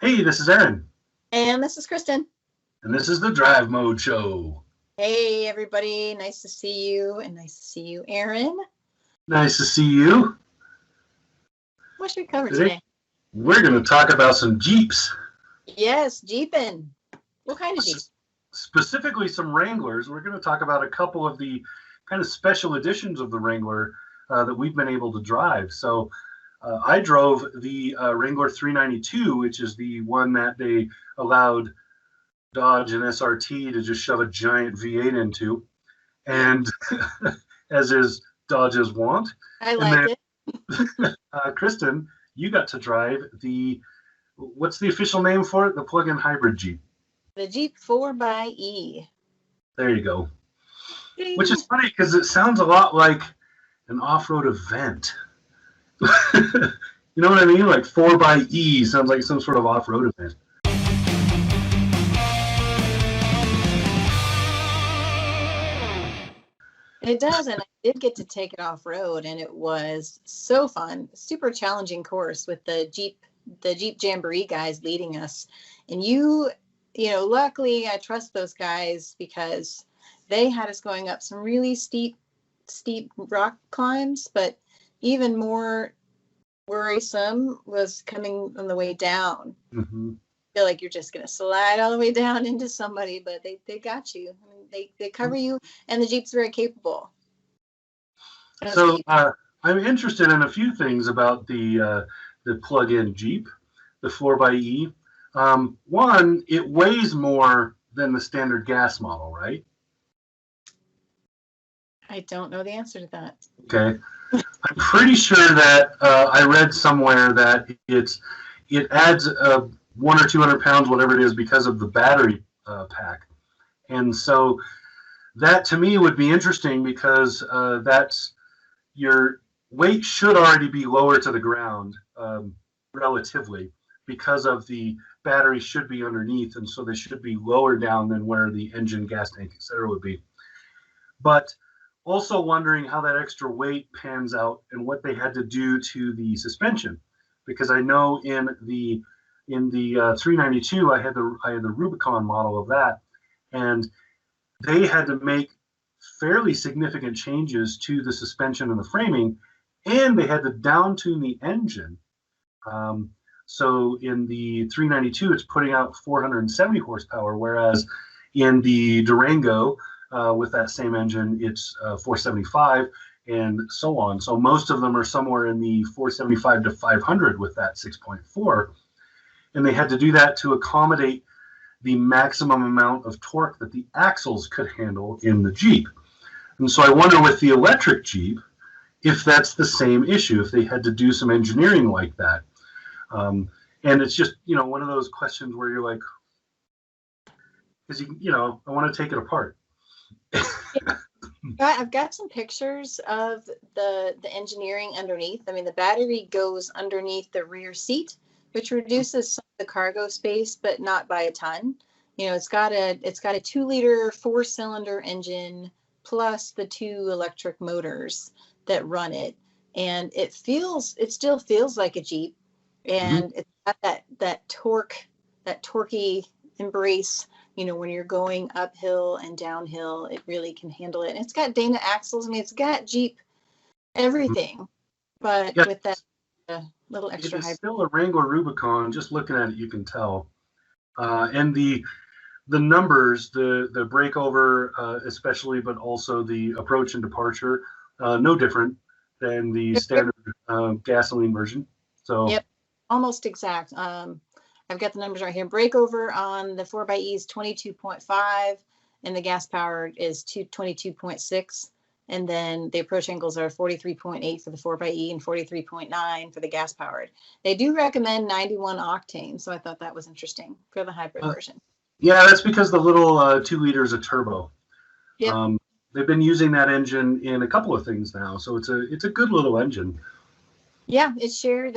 Hey, this is Aaron. And this is Kristen. And this is the Drive Mode Show. Hey, everybody. Nice to see you. And nice to see you, Aaron. Nice to see you. What should we cover today? We're going to talk about some Jeeps. Yes, Jeeping. What kind of Jeep? Specifically some Wranglers. We're going to talk about a couple of the kind of special editions of the Wrangler that we've been able to drive. So I drove the Wrangler 392, which is the one that they allowed Dodge and SRT to just shove a giant V8 into, and as is Dodge's want. I like it. Kristen, you got to drive what's the official name for it? The plug-in hybrid Jeep. The Jeep 4xe. There you go. Ding. Which is funny because it sounds a lot like an off-road event. You know what I mean? Like 4xe sounds like some sort of off-road event. It does, and I did get to take it off-road, and it was so fun. Super challenging course with the Jeep Jamboree guys leading us. And you know, luckily I trust those guys because they had us going up some really steep rock climbs, but even more worrisome was coming on the way down. Mm-hmm. Feel like you're just going to slide all the way down into somebody, but they got you. I mean, they cover you, and the Jeep's very capable. So I'm interested in a few things about the plug-in Jeep, the 4xe. One, it weighs more than the standard gas model, right? I don't know the answer to that. Okay. I'm pretty sure that I read somewhere that it adds 100 or 200 pounds, whatever it is, because of the battery pack. And so that to me would be interesting because that's your weight should already be lower to the ground relatively because of the battery should be underneath. And so they should be lower down than where the engine, gas tank, etc. would be. But also wondering how that extra weight pans out and what they had to do to the suspension, because I know in the 392 I had the Rubicon model of that, and they had to make fairly significant changes to the suspension and the framing, and they had to down tune the engine. So in the 392 it's putting out 470 horsepower, whereas in the Durango with that same engine, it's 475 and so on. So most of them are somewhere in the 475 to 500 with that 6.4. And they had to do that to accommodate the maximum amount of torque that the axles could handle in the Jeep. And so I wonder with the electric Jeep, if that's the same issue, if they had to do some engineering like that. And it's just, one of those questions where you're like, because I want to take it apart. I've got some pictures of the engineering underneath. I mean, the battery goes underneath the rear seat, which reduces some of the cargo space, but not by a ton. It's got a 2-liter 4-cylinder engine plus the 2 electric motors that run it, and it still feels like a Jeep, and it's got that torquey embrace. When you're going uphill and downhill, it really can handle it. And it's got Dana axles. I mean, it's got Jeep everything, but with that little extra hybrid. It's still a Wrangler Rubicon. Just looking at it, you can tell. And the numbers, the breakover especially, but also the approach and departure, no different than the standard gasoline version. So yep, almost exact. I've got the numbers right here. Breakover on the 4xe is 22.5, and the gas powered is 22.6. And then the approach angles are 43.8 for the 4xe and 43.9 for the gas powered. They do recommend 91 octane, so I thought that was interesting for the hybrid version. Yeah, that's because the little 2 liters of turbo. Yep. They've been using that engine in a couple of things now, so it's a good little engine. Yeah, they share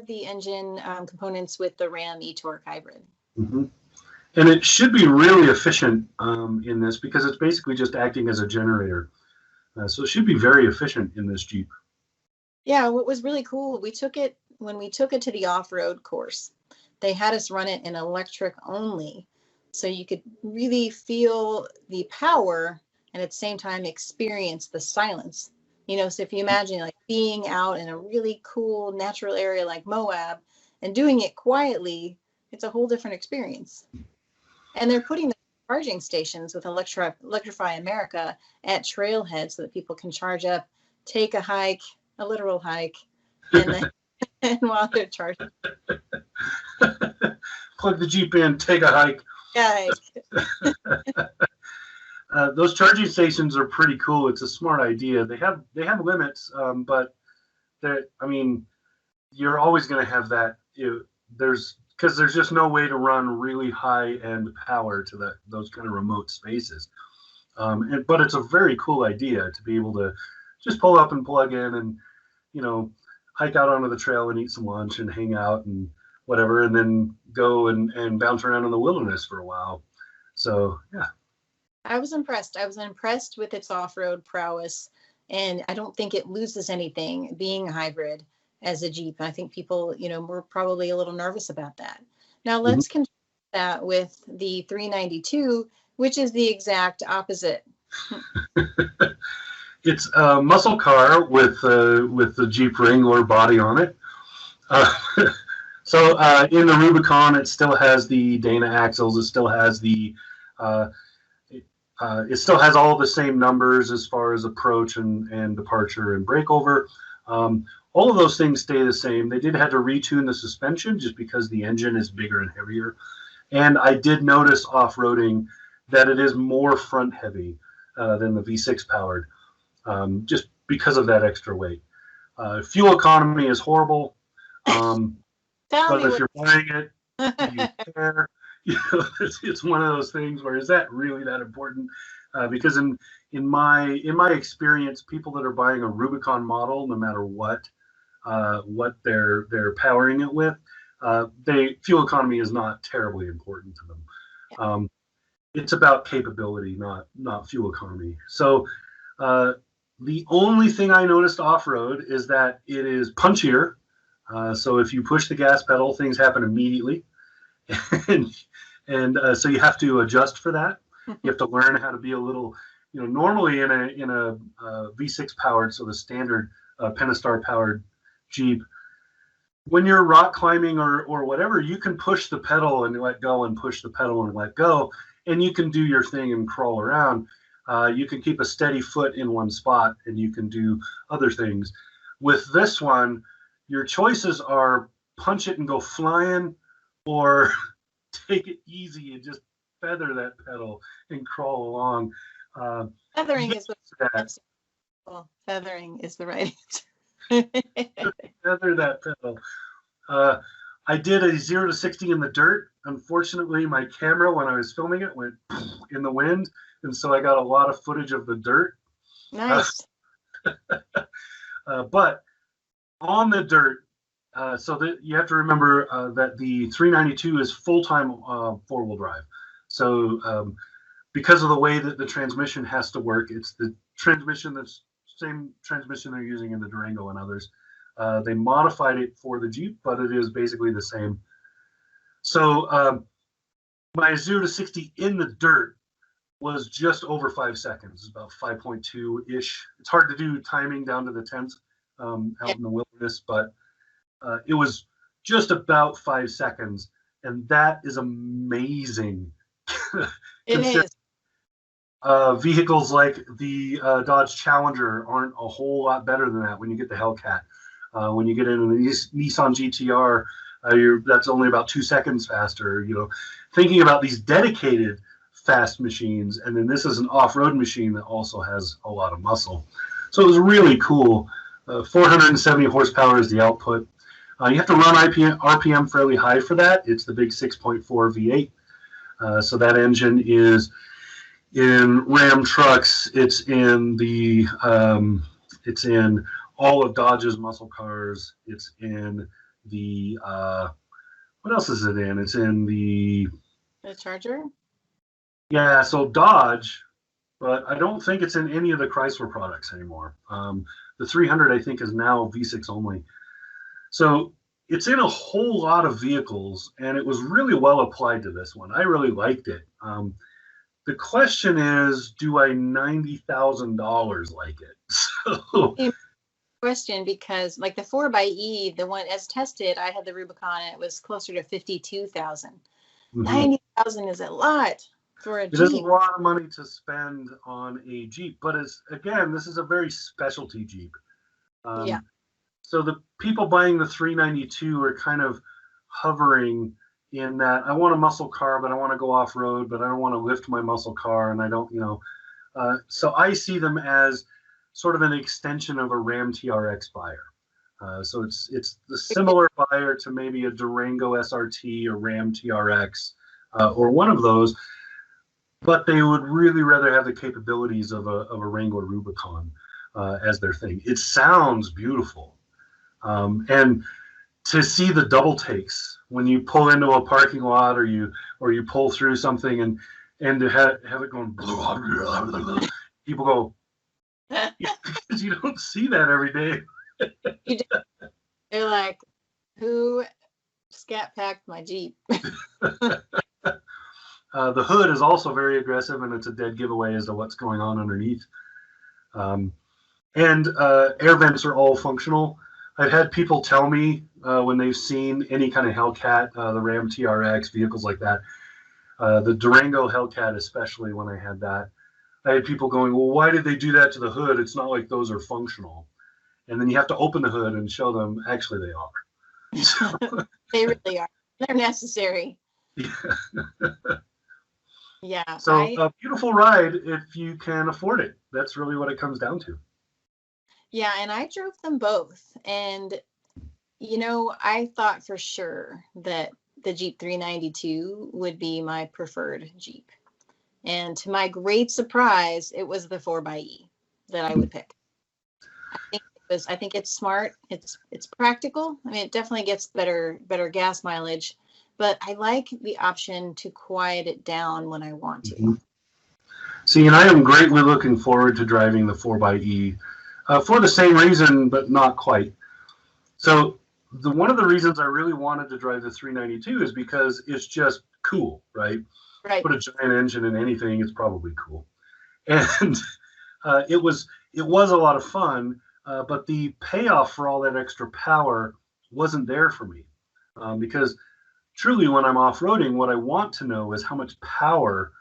the engine components with the Ram e-torque hybrid. Mm-hmm. And it should be really efficient in this because it's basically just acting as a generator. So it should be very efficient in this Jeep. Yeah, what was really cool, when we took it to the off-road course, they had us run it in electric only, so you could really feel the power and at the same time experience the silence. So if you imagine like being out in a really cool natural area like Moab and doing it quietly, it's a whole different experience. And they're putting the charging stations with Electrify America at trailheads so that people can charge up, take a hike, a literal hike, and then and while they're charging. Plug the Jeep in, take a hike. Yeah. Those charging stations are pretty cool. It's a smart idea. They have limits, but you're always going to have that. Because there's just no way to run really high end power to those kind of remote spaces. But it's a very cool idea to be able to just pull up and plug in and hike out onto the trail and eat some lunch and hang out and whatever, and then go and bounce around in the wilderness for a while. So yeah. I was impressed. I was impressed with its off-road prowess, and I don't think it loses anything being a hybrid as a Jeep. I think people, were probably a little nervous about that. Now let's contrast that with the 392, which is the exact opposite. It's a muscle car with the Jeep Wrangler body on it. So in the Rubicon, it still has the Dana axles. It still has it still has all the same numbers as far as approach and departure and breakover. All of those things stay the same. They did have to retune the suspension just because the engine is bigger and heavier. And I did notice off-roading that it is more front heavy than the V6 powered, just because of that extra weight. Fuel economy is horrible. But if you're buying it, do you care? It's one of those things where is that really that important? Because in my experience, people that are buying a Rubicon model, no matter what they're powering it with, fuel economy is not terribly important to them. It's about capability, not fuel economy. So the only thing I noticed off-road is that it is punchier. So if you push the gas pedal, things happen immediately. and so you have to adjust for that. You have to learn how to be a little, normally in a V6 powered, so the standard Pentastar powered Jeep, when you're rock climbing or whatever, you can push the pedal and let go and push the pedal and let go, and you can do your thing and crawl around. You can keep a steady foot in one spot and you can do other things. With this one, your choices are punch it and go flying, or take it easy and just feather that pedal and crawl along. Feathering is the right answer. Feather that pedal. I did a 0 to 60 in the dirt. Unfortunately, my camera, when I was filming it, went in the wind, and so I got a lot of footage of the dirt. Nice. But on the dirt, so that you have to remember that the 392 is full-time four-wheel drive. So because of the way that the transmission has to work, it's the transmission that's same transmission they're using in the Durango and others. They modified it for the Jeep, but it is basically the same. So my 0 to 60 in the dirt was just over 5 seconds, about 5.2-ish. It's hard to do timing down to the tenth out in the wilderness, but it was just about 5 seconds, and that is amazing. It is. Vehicles like the Dodge Challenger aren't a whole lot better than that when you get the Hellcat. When you get into the Nissan GTR, that's only about 2 seconds faster. Thinking about these dedicated fast machines, and then this is an off-road machine that also has a lot of muscle. So it was really cool. 470 horsepower is the output. You have to run RPM fairly high for that. It's the big 6.4 V8. So that engine is in Ram trucks. It's in all of Dodge's muscle cars. It's in the what else is it in? It's in the Charger. Yeah, so Dodge, but I don't think it's in any of the Chrysler products anymore. The 300, I think, is now V6 only. So it's in a whole lot of vehicles, and it was really well applied to this one. I really liked it. The question is, do I $90,000 like it? So, Question, because like the 4xe, the one as tested, I had the Rubicon, and it was closer to 52,000. 90,000 is a lot for a It is a Jeep. lot of money to spend on a Jeep, but again, this is a very specialty Jeep. Yeah. So the people buying the 392 are kind of hovering in that I want a muscle car, but I want to go off road, but I don't want to lift my muscle car, and I don't, so I see them as sort of an extension of a Ram TRX buyer. So it's the similar buyer to maybe a Durango SRT or Ram TRX or one of those, but they would really rather have the capabilities of a Wrangler Rubicon as their thing. It sounds beautiful. And to see the double takes when you pull into a parking lot or you pull through something and to have it going blah, blah, blah, blah, people go, because you don't see that every day. They're like, who scat packed my Jeep? The hood is also very aggressive, and it's a dead giveaway as to what's going on underneath. And air vents are all functional. I've had people tell me when they've seen any kind of Hellcat, the Ram TRX, vehicles like that, the Durango Hellcat especially, when I had that, I had people going, well, why did they do that to the hood? It's not like those are functional. And then you have to open the hood and show them, actually, they are. So, they really are. They're necessary. Yeah. Yeah. So a beautiful ride if you can afford it. That's really what it comes down to. Yeah, and I drove them both. And, I thought for sure that the Jeep 392 would be my preferred Jeep. And to my great surprise, it was the 4xe that I would pick. I think it's smart. It's practical. I mean, it definitely gets better gas mileage, but I like the option to quiet it down when I want to. Mm-hmm. See, and I am greatly looking forward to driving the 4xe for the same reason, but not quite. So one of the reasons I really wanted to drive the 392 is because it's just cool, right? Right. Put a giant engine in anything, it's probably cool. And it was a lot of fun, but the payoff for all that extra power wasn't there for me. Because truly, when I'm off-roading, what I want to know is how much power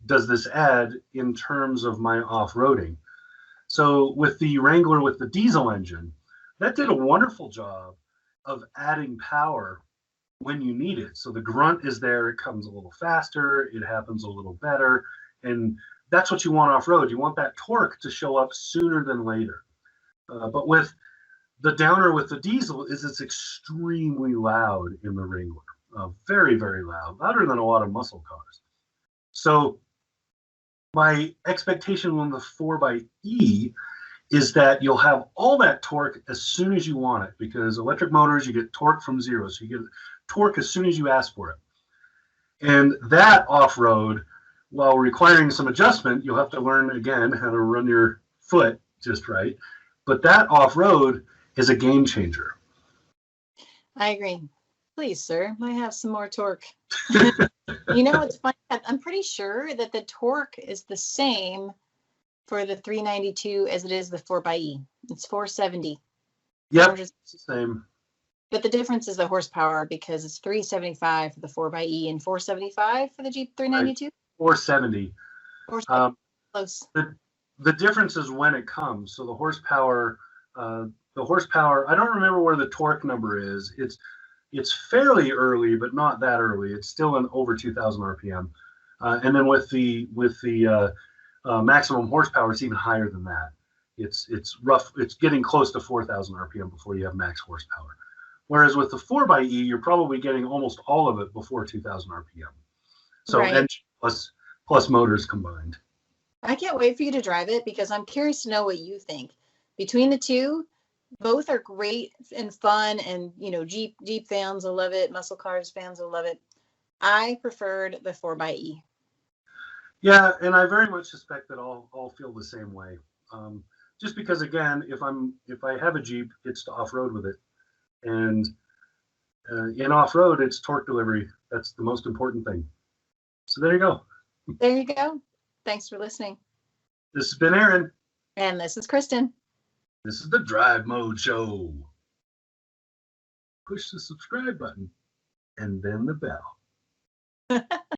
does this add in terms of my off-roading. So with the Wrangler with the diesel engine, that did a wonderful job of adding power when you need it. So the grunt is there, it comes a little faster, it happens a little better, and that's what you want off-road. You want that torque to show up sooner than later. But with the downer with the diesel is it's extremely loud in the Wrangler. Very, very loud, louder than a lot of muscle cars. So my expectation on the 4xe is that you'll have all that torque as soon as you want it, because electric motors, you get torque from zero. So you get torque as soon as you ask for it. And that off-road, while requiring some adjustment, you'll have to learn again how to run your foot just right. But that off-road is a game changer. I agree. Please, sir, I have some more torque. It's funny. I'm pretty sure that the torque is the same for the 392 as it is the 4xe. It's 470. Yep, it's the same. But the difference is the horsepower, because it's 375 for the 4xe and 475 for the Jeep 392. Right. 470. Close. The difference is when it comes. So the horsepower, I don't remember where the torque number is. It's fairly early, but not that early. It's still in over 2,000 RPM. And then with the maximum horsepower, it's even higher than that. It's getting close to 4,000 RPM before you have max horsepower. Whereas with the 4xe, you're probably getting almost all of it before 2,000 RPM. So right. Engine plus motors combined. I can't wait for you to drive it, because I'm curious to know what you think. Between the two, both are great and fun, and Jeep fans will love it, muscle cars fans will love it. I preferred the 4xe. Yeah, and I very much suspect that I'll feel the same way. Just because, again, if I have a Jeep, it's to off-road with it, and In off-road, it's torque delivery. That's the most important thing. So there you go. There you go. Thanks for listening. This has been Aaron. And this is Kristen. This is the Drive Mode Show. Push the subscribe button and then the bell.